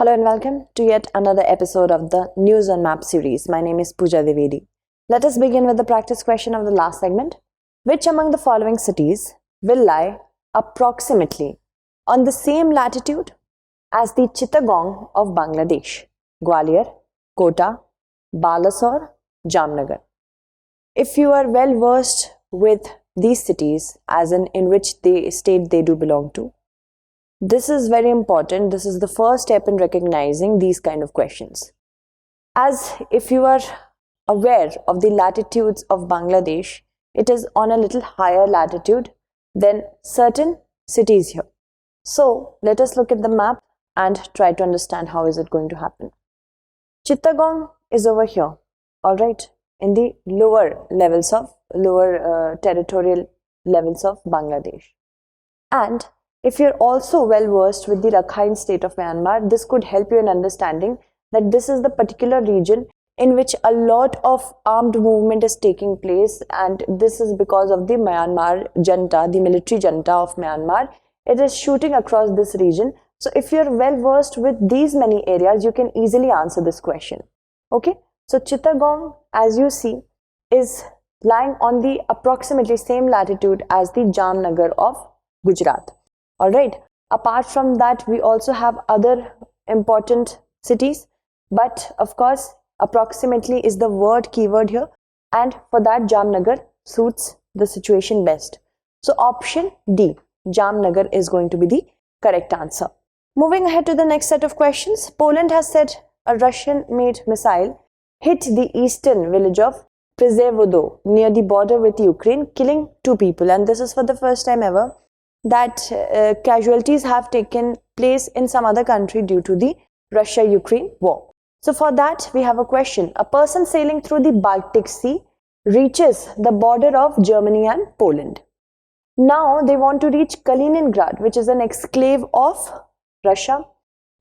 Hello and welcome to yet another episode of the News on Map series. My name is Pooja Devedi. Let us begin with the practice question of the last segment. Which among the following cities will lie approximately on the same latitude as the Chittagong of Bangladesh? Gwalior, Kota, Balasore, Jamnagar. If you are well versed with these cities, as in which state they do belong to, this is very important. This is the first step in recognizing these kind of questions. As if you are aware of the latitudes of Bangladesh, it is on a little higher latitude than certain cities here. So let us look at the map and try to understand how is it going to happen. Chittagong is over here, all right, in the lower territorial levels of Bangladesh. And if you're also well versed with the Rakhine state of Myanmar, this could help you in understanding that this is the particular region in which a lot of armed movement is taking place, and this is because of the Myanmar junta, the military junta of Myanmar. It is shooting across this region. So if you're well versed with these many areas, you can easily answer this question. Okay, so Chittagong, as you see, is lying on the approximately same latitude as the Jamnagar of Gujarat. Alright, apart from that, we also have other important cities, but of course, approximately is the keyword here, and for that Jamnagar suits the situation best. So option D, Jamnagar, is going to be the correct answer. Moving ahead to the next set of questions, Poland has said a Russian-made missile hit the eastern village of Przewodo near the border with Ukraine, killing 2 people, and this is for the first time ever that casualties have taken place in some other country due to the Russia-Ukraine war. So for that, we have a question. A person sailing through the Baltic Sea reaches the border of Germany and Poland. Now they want to reach Kaliningrad, which is an exclave of Russia.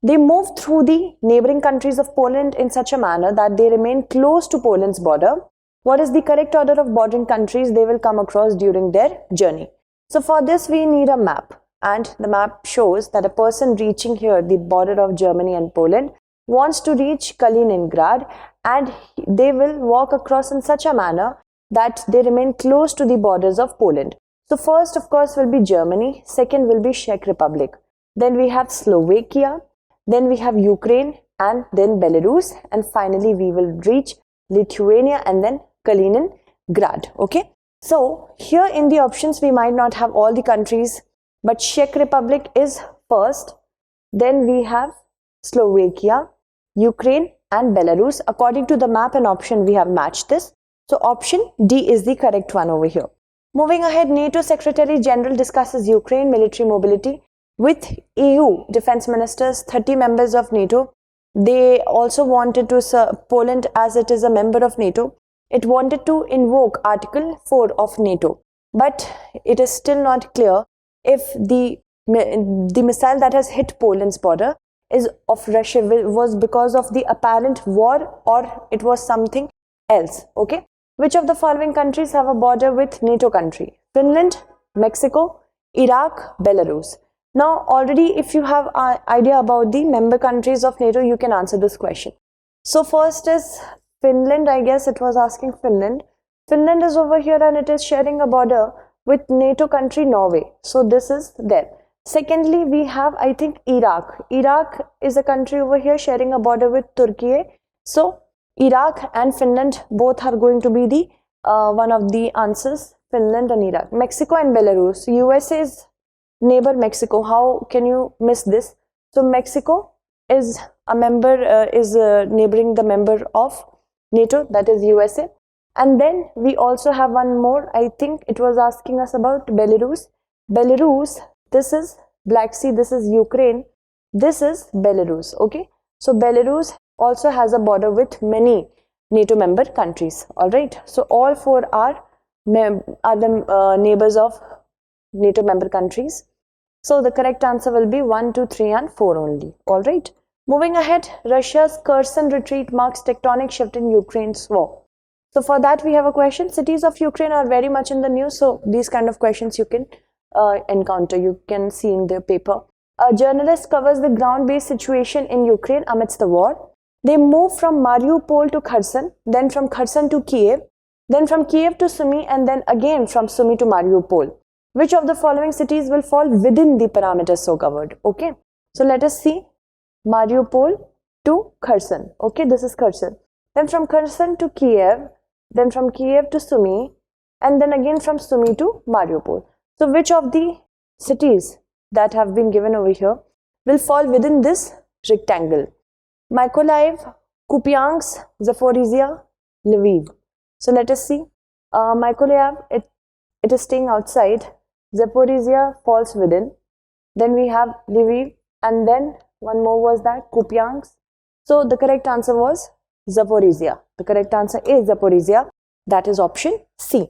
They move through the neighboring countries of Poland in such a manner that they remain close to Poland's border. What is the correct order of bordering countries they will come across during their journey? So for this, we need a map, and the map shows that a person reaching here, the border of Germany and Poland, wants to reach Kaliningrad, and they will walk across in such a manner that they remain close to the borders of Poland. So first, of course, will be Germany, second will be Czech Republic, then we have Slovakia, then we have Ukraine, and then Belarus, and finally we will reach Lithuania and then Kaliningrad. Okay. So here in the options, we might not have all the countries, but Czech Republic is first. Then we have Slovakia, Ukraine and Belarus. According to the map and option, we have matched this. So option D is the correct one over here. Moving ahead, NATO Secretary General discusses Ukraine military mobility with EU defense ministers, 30 members of NATO. They also wanted to serve Poland, as it is a member of NATO. It wanted to invoke Article 4 of NATO, but it is still not clear if the missile that has hit Poland's border is of Russia, was because of the apparent war, or it was something else. Okay, which of the following countries have a border with NATO country? Finland, Mexico, Iraq, Belarus. Now already, if you have an idea about the member countries of NATO, you can answer this question. So first is Finland. I guess it was asking Finland. Finland is over here and it is sharing a border with NATO country Norway. So this is there. Secondly, we have, I think, Iraq. Iraq is a country over here sharing a border with Turkey. So Iraq and Finland both are going to be the one of the answers, Finland and Iraq. Mexico and Belarus. USA's neighbor Mexico. How can you miss this? So Mexico is a member, neighboring the member of NATO, that is USA. And then we also have one more. I think it was asking us about Belarus. Belarus, this is Black Sea, this is Ukraine, this is Belarus. Okay, so Belarus also has a border with many NATO member countries. All right, so all 4 are the neighbors of NATO member countries. So the correct answer will be 1, 2, 3 and 4 only. All right. Moving ahead, Russia's Kherson retreat marks tectonic shift in Ukraine's war. So for that, we have a question. Cities of Ukraine are very much in the news. So these kind of questions you can encounter, you can see in the paper. A journalist covers the ground-based situation in Ukraine amidst the war. They move from Mariupol to Kherson, then from Kherson to Kiev, then from Kiev to Sumy, and then again from Sumy to Mariupol. Which of the following cities will fall within the parameters so covered? Okay, so let us see. Mariupol to Kherson. Okay, this is Kherson. Then from Kherson to Kiev, then from Kiev to Sumy, and then again from Sumy to Mariupol. So which of the cities that have been given over here will fall within this rectangle? Mykolaiv, Kupiansk, Zaporizhia, Lviv. So let us see. Mykolaiv, it is staying outside. Zaporizhia falls within. Then we have Lviv, and then one more was that Kupiansk. So the correct answer was Zaporizhia. The correct answer is Zaporizhia. That is option C.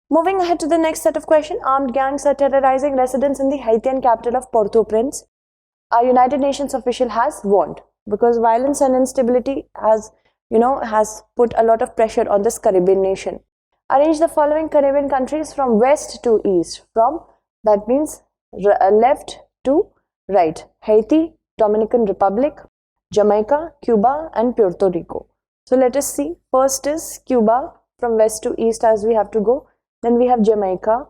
Moving ahead to the next set of questions. Armed gangs are terrorizing residents in the Haitian capital of Port-au-Prince. A United Nations official has warned, because violence and instability has put a lot of pressure on this Caribbean nation. Arrange the following Caribbean countries from west to east. From, that means left to right. Haiti, Dominican Republic, Jamaica, Cuba, and Puerto Rico. So let us see. First is Cuba, from west to east as we have to go. Then we have Jamaica,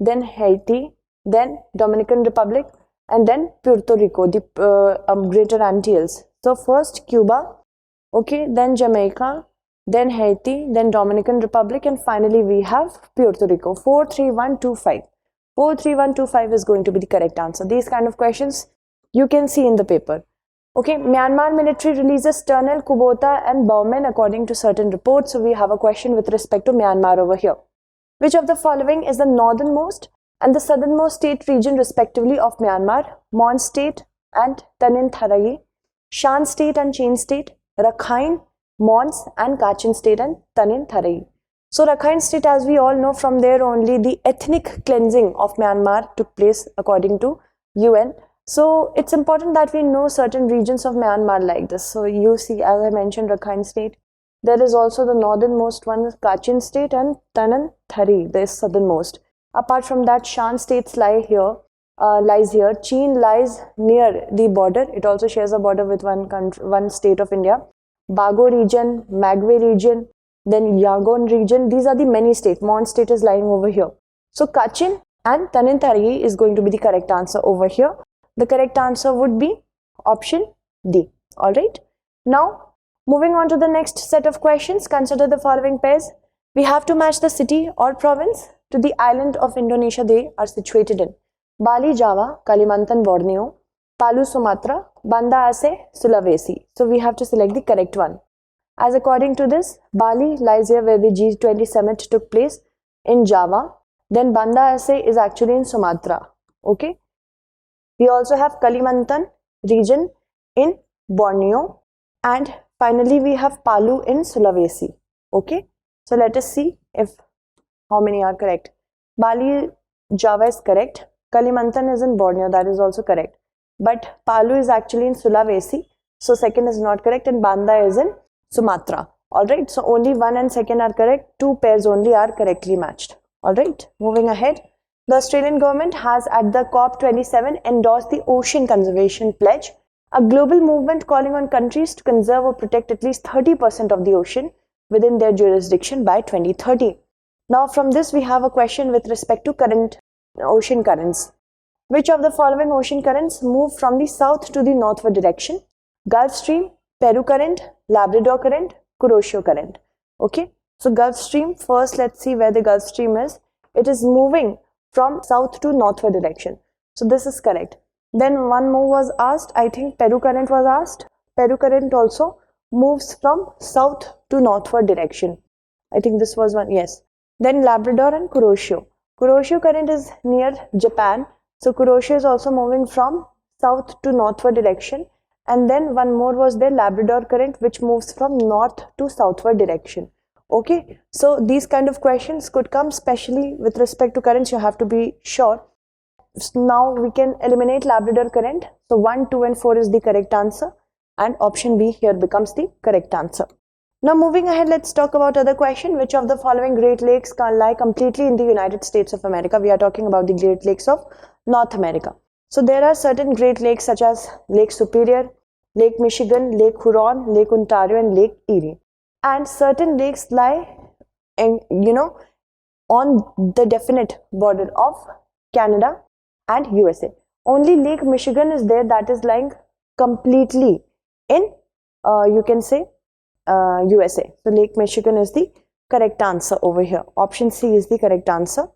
then Haiti, then Dominican Republic, and then Puerto Rico, the Greater Antilles. So first Cuba, okay, then Jamaica, then Haiti, then Dominican Republic, and finally we have Puerto Rico. 43125. 43125 is going to be the correct answer. These kind of questions you can see in the paper. Okay, Myanmar military releases Colonel Kubota and Bowman according to certain reports. So we have a question with respect to Myanmar over here. Which of the following is the northernmost and the southernmost state region respectively of Myanmar? Mon state and Tanin Tharai, Shan state and Chain state, Rakhine, Mons and Kachin state and Tanin Tharai. So Rakhine state, as we all know, from there only the ethnic cleansing of Myanmar took place according to UN. So it's important that we know certain regions of Myanmar like this. So you see, as I mentioned, Rakhine state. There is also the northernmost one, Kachin state, and Tanan Thari, the southernmost. Apart from that, Shan states lies here. Chin lies near the border. It also shares a border with one state of India. Bago region, Magwe region, then Yangon region. These are the many states. Mon state is lying over here. So Kachin and Tanin Thari is going to be the correct answer over here. The correct answer would be option D. Alright. Now, moving on to the next set of questions, consider the following pairs. We have to match the city or province to the island of Indonesia they are situated in. Bali, Java, Kalimantan, Borneo, Palu, Sumatra, Banda Aceh, Sulawesi. So we have to select the correct one. As according to this, Bali lies here where the G20 summit took place in Java. Then Banda Aceh is actually in Sumatra. Okay. We also have Kalimantan region in Borneo, and finally we have Palu in Sulawesi. Okay, so let us see if how many are correct. Bali, Java is correct. Kalimantan is in Borneo, that is also correct. But Palu is actually in Sulawesi, so second is not correct, and Banda is in Sumatra. Alright, so only 1 and 2 are correct. 2 pairs only are correctly matched. Alright, moving ahead. The Australian government has at the COP27 endorsed the Ocean Conservation Pledge, a global movement calling on countries to conserve or protect at least 30% of the ocean within their jurisdiction by 2030. Now from this we have a question with respect to current ocean currents. Which of the following ocean currents move from the south to the northward direction? Gulf Stream, Peru Current, Labrador Current, Kuroshio Current. Okay, so Gulf Stream, first let's see where the Gulf Stream is. It is moving from south to northward direction. So this is correct. Then one more was asked, I think Peru Current was asked. Peru Current also moves from south to northward direction. I think this was one, yes. Then Labrador and Kuroshio. Kuroshio Current is near Japan. So Kuroshio is also moving from south to northward direction. And then one more was there, Labrador Current, which moves from north to southward direction. Okay, so these kind of questions could come, especially with respect to currents, you have to be sure. Now we can eliminate Labrador Current. So 1, 2 and 4 is the correct answer, and option B here becomes the correct answer. Now moving ahead, let's talk about other question. Which of the following Great Lakes can lie completely in the United States of America? We are talking about the Great Lakes of North America. So there are certain Great Lakes such as Lake Superior, Lake Michigan, Lake Huron, Lake Ontario, and Lake Erie. And certain lakes lie, on the definite border of Canada and USA. Only Lake Michigan is there that is lying completely in, you can say, USA. So Lake Michigan is the correct answer over here. Option C is the correct answer.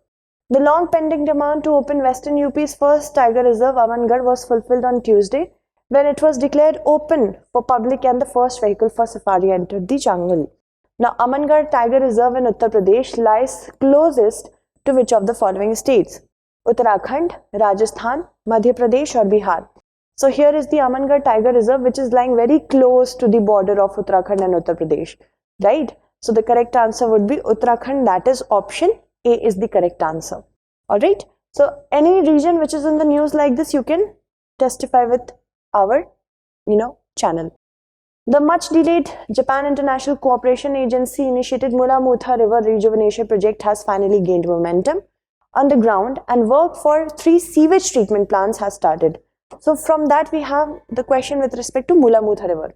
The long pending demand to open Western UP's first tiger reserve, Amangarh, was fulfilled on Tuesday when it was declared open for public and the first vehicle for safari entered the jungle. Now, Amangarh Tiger Reserve in Uttar Pradesh lies closest to which of the following states? Uttarakhand, Rajasthan, Madhya Pradesh, or Bihar. So here is the Amangarh Tiger Reserve, which is lying very close to the border of Uttarakhand and Uttar Pradesh, right? So the correct answer would be Uttarakhand. That is option A is the correct answer. All right. So any region which is in the news like this, you can testify with our, channel. The much delayed Japan International Cooperation Agency initiated Mula-Mutha River Rejuvenation Project has finally gained momentum on the ground and work for 3 sewage treatment plants has started. So from that we have the question with respect to Mula-Mutha River.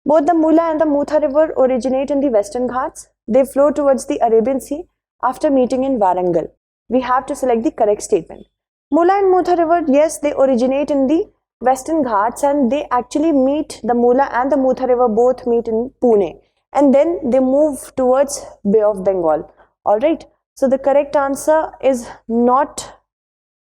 Both the Mula and the Mutha River originate in the Western Ghats. They flow towards the Arabian Sea after meeting in Warangal. We have to select the correct statement. Mula and Mutha River, yes, they originate in the Western Ghats and they actually meet, the Mula and the Mutha River both meet in Pune and then they move towards Bay of Bengal. Alright, so the correct answer is not,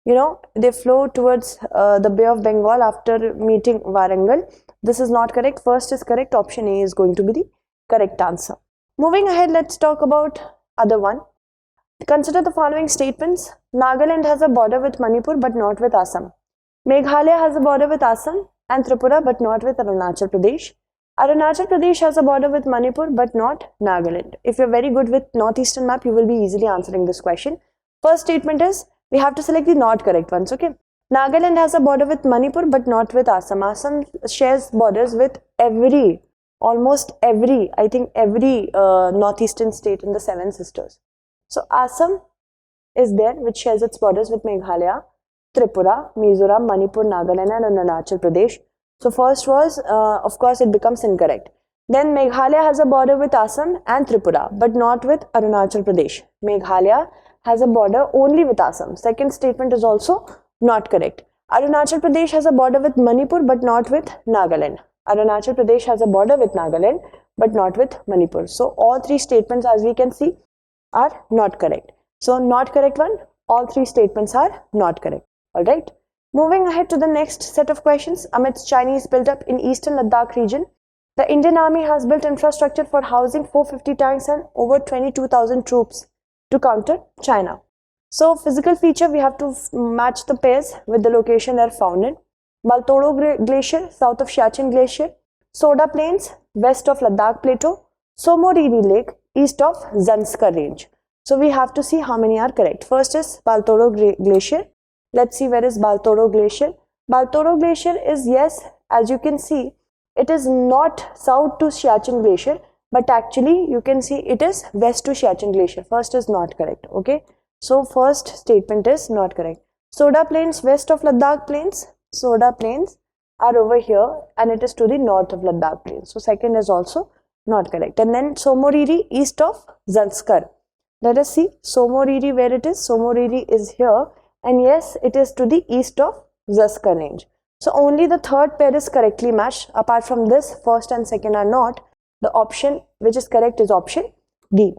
they flow towards the Bay of Bengal after meeting Warangal. This is not correct. First is correct. Option A is going to be the correct answer. Moving ahead, let's talk about other one. Consider the following statements. Nagaland has a border with Manipur but not with Assam. Meghalaya has a border with Assam and Tripura but not with Arunachal Pradesh. Arunachal Pradesh has a border with Manipur but not Nagaland. If you're very good with northeastern map, you will be easily answering this question. First statement is, we have to select the not correct ones, okay? Nagaland has a border with Manipur but not with Assam. Assam shares borders with almost every northeastern state in the 7 sisters. So Assam is there which shares its borders with Meghalaya, Tripura, Mizoram, Manipur, Nagaland and Arunachal Pradesh. So first was, of course, it becomes incorrect. Then Meghalaya has a border with Assam and Tripura but not with Arunachal Pradesh. Meghalaya has a border only with Assam. Second statement is also not correct. Arunachal Pradesh has a border with Manipur but not with Nagaland. Arunachal Pradesh has a border with Nagaland but not with Manipur. So all 3 statements, as we can see, are not correct. So not correct one, all 3 statements are not correct. Alright. Moving ahead to the next set of questions. Amidst Chinese build-up in eastern Ladakh region, the Indian Army has built infrastructure for housing 450 tanks and over 22,000 troops to counter China. So physical feature, we have to match the pairs with the location they are found in. Baltoro Glacier, south of Siachen Glacier. Soda Plains, west of Ladakh Plateau. Somoriri Lake, east of Zanskar Range. So we have to see how many are correct. First is Baltoro Glacier. Let's see where is Baltoro Glacier. Baltoro Glacier is, yes, as you can see, it is not south to Siachen Glacier, but actually you can see it is west to Siachen Glacier. First is not correct, okay? So first statement is not correct. Soda Plains, west of Ladakh Plains. Soda Plains are over here and it is to the north of Ladakh Plains. So second is also not correct. And then Somoriri, east of Zanskar. Let us see Somoriri where it is. Somoriri is here. And yes, it is to the east of Zanskar range. So only the third pair is correctly matched. Apart from this, first and second are not. The option which is correct is option D.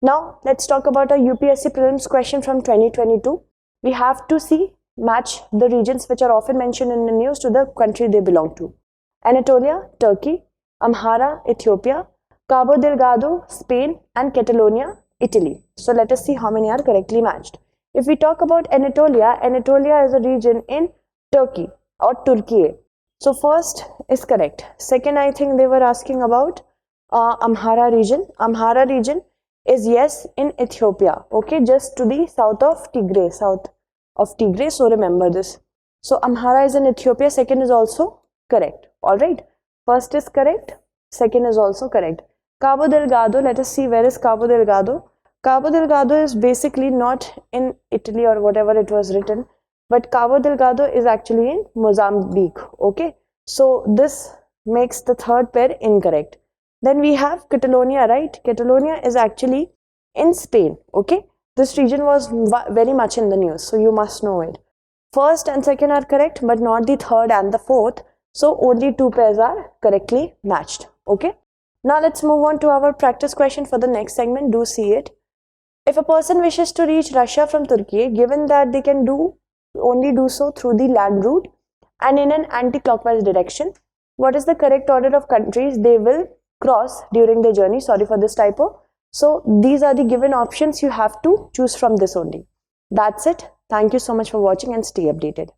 Now, let's talk about a UPSC Prelims question from 2022. We have to match the regions which are often mentioned in the news to the country they belong to. Anatolia, Turkey. Amhara, Ethiopia. Cabo Delgado, Spain. And Catalonia, Italy. So let us see how many are correctly matched. If we talk about Anatolia, Anatolia is a region in Turkey or Turkey. So first is correct. Second, I think they were asking about Amhara region. Amhara region is, yes, in Ethiopia. Okay, just to the south of Tigray. So remember this. So Amhara is in Ethiopia. Second is also correct. Alright. First is correct. Second is also correct. Cabo Delgado. Let us see where is Cabo Delgado. Cabo Delgado is basically not in Italy or whatever it was written. but Cabo Delgado is actually in Mozambique. Okay, so this makes the third pair incorrect. Then we have Catalonia, right? Catalonia is actually in Spain. Okay, this region was very much in the news, so you must know it. First and second are correct, but not the third and the fourth. So only two pairs are correctly matched. Okay. Now let's move on to our practice question for the next segment. Do see it. If a person wishes to reach Russia from Turkey, given that they can only do so through the land route and in an anti-clockwise direction, what is the correct order of countries they will cross during their journey? Sorry for this typo. So these are the given options. You have to choose from this only. That's it. Thank you so much for watching and stay updated.